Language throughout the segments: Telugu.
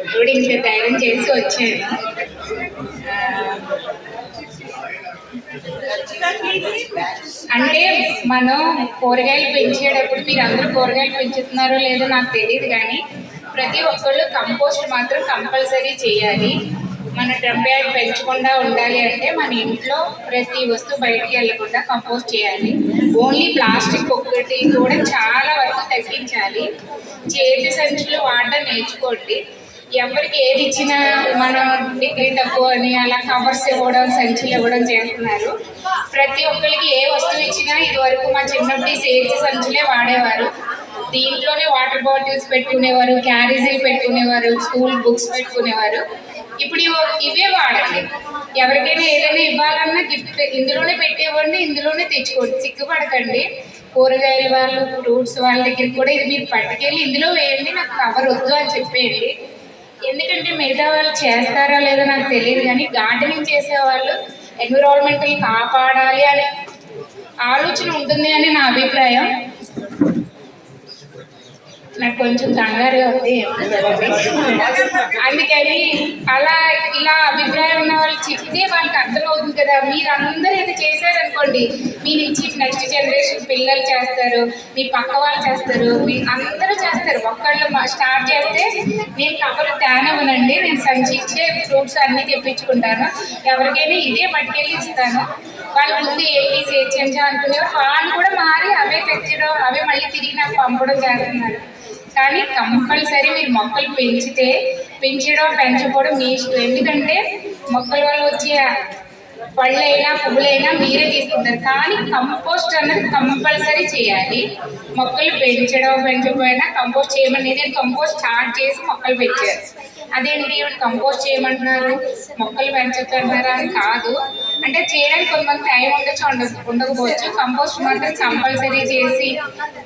ఇప్పుడు ఇంత ధైర్యం చేసి వచ్చాను. అంటే మనం కూరగాయలు పెంచేటప్పుడు మీరు అందరూ కూరగాయలు పెంచుతున్నారో లేదో నాకు తెలియదు, కానీ ప్రతి ఒక్కళ్ళు కంపోస్ట్ మాత్రం కంపల్సరీ చేయాలి. మన డ్రమ్ యార్డ్ పెంచకుండా ఉండాలి అంటే మన ఇంట్లో ప్రతి వస్తువు బయటికి వెళ్ళకుండా కంపోస్ట్ చేయాలి. ఓన్లీ ప్లాస్టిక్ ఒక్కటి కూడా చాలా వరకు తగ్గించాలి. చేతి సంచులు వాడడం నేర్చుకోండి. ఎవరికి ఏది ఇచ్చినా మనం డిగ్రీ తక్కువ అని అలా కవర్స్ ఇవ్వడం, సంచులు ఇవ్వడం చేస్తున్నారు. ప్రతి ఒక్కరికి ఏ వస్తువు ఇచ్చినా ఇది వరకు మా చిన్నప్పటి చేతి సంచులే వాడేవారు. దీంట్లోనే వాటర్ బాటిల్స్ పెట్టుకునేవారు, క్యారేజీలు పెట్టుకునేవారు, స్కూల్ బుక్స్ పెట్టుకునేవారు. ఇప్పుడు ఇవే వాడండి. ఎవరికైనా ఏదైనా ఇవ్వాలన్నా గిఫ్ట్ ఇందులోనే పెట్టేవ్వండి, ఇందులోనే తెచ్చుకోండి. సిగ్గుపడకండి. కూరగాయల వాళ్ళు, ఫ్రూట్స్ వాళ్ళ దగ్గరికి కూడా ఇది మీరు పట్టుకెళ్ళి ఇందులో వేయండి, నాకు కవర్ వద్దు అని చెప్పేయండి. ఎందుకంటే మిగతా వాళ్ళు చేస్తారా లేదో నాకు తెలియదు, కానీ గార్డెనింగ్ చేసేవాళ్ళు ఎన్విరాన్మెంట్ని కాపాడాలి అనే ఆలోచన ఉంటుంది అని నా అభిప్రాయం. నాకు కొంచెం కంగారుగా ఉంది, అందుకని అలా ఇలా అభిప్రాయం ఉన్న వాళ్ళు చెప్తే వాళ్ళకి అర్థమవుతుంది కదా. మీరందరూ ఇది చేశారనుకోండి, మీ నుంచి నెక్స్ట్ జనరేషన్ పిల్లలు చేస్తారు, మీ పక్క వాళ్ళు చేస్తారు, మీ అందరూ చేస్తారు. ఒక్కళ్ళు స్టార్ట్ చేస్తే నేను కవర్ తేనవనండి, నేను సంచి ఇచ్చే ఫ్రూట్స్ అన్నీ తెప్పించుకుంటాను, ఎవరికైనా ఇదే పట్టుకెళ్ళి ఇస్తాను. వాళ్ళ ముందు ఏంటి చేర్చా అనుకునేవారు, వాళ్ళు కూడా మారి అవే తెచ్చడం, అవే మళ్ళీ తిరిగి నాకు పంపడం చేస్తున్నారు. కానీ కంపల్సరీ మీరు మొక్కలు పెంచడం పెంచకపోవడం మీ ఇష్టం. ఎందుకంటే మొక్కల వల్ల వచ్చే పళ్ళైనా పువ్వులైనా మీరే తీసుకుంటారు, కానీ కంపోస్ట్ అన్నది కంపల్సరీ చేయాలి. మొక్కలు పెంచకపోయినా కంపోస్ట్ చేయమని నేను కంపోస్ట్ స్టార్ట్ చేసి మొక్కలు పెంచారు. అదేంటి కంపోస్ట్ చేయమంటున్నారు, మొక్కలు పెంచుతున్నారా అని కాదు. అంటే చేయడానికి కొంతమంది టైం ఉండకపోవచ్చు. కంపోస్ట్ మాత్రం కంపల్సరీ చేసి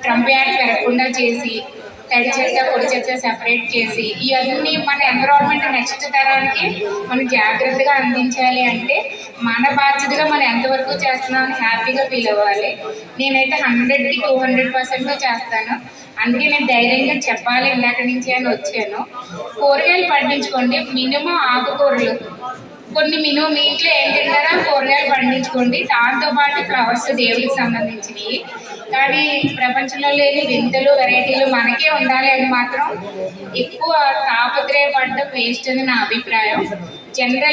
డ్రమ్ యార్డ్ పెరగకుండా చేసి తడి చెత్త పొడి చెత్త సెపరేట్ చేసి ఇవన్నీ మన ఎన్విరాన్మెంట్ నెక్స్ట్ తరానికి మనం జాగ్రత్తగా అందించాలి. అంటే మన బాధ్యతగా మనం ఎంతవరకు చేస్తున్నామని హ్యాపీగా ఫీల్ అవ్వాలి. నేనైతే 100కి 200% చేస్తాను. అందుకే నేను ధైర్యంగా చెప్పాలి ఇందాక నుంచి అని వచ్చాను. కూరగాయలు పండించుకోండి, మినిమం ఆకుకూరలు కొన్ని మినిమం మీ ఇంట్లో ఏం తింటారా కూరగాయలు పండించుకోండి. దాంతోపాటు ఫ్లవర్స్ దేవుడికి సంబంధించినవి. కానీ ప్రపంచంలో లేని వింతలు వెరైటీలు మనకే ఉండాలి అని మాత్రం ఎక్కువ తాపత్రయపడడం వేస్ట్ అని నా అభిప్రాయం. జనరల్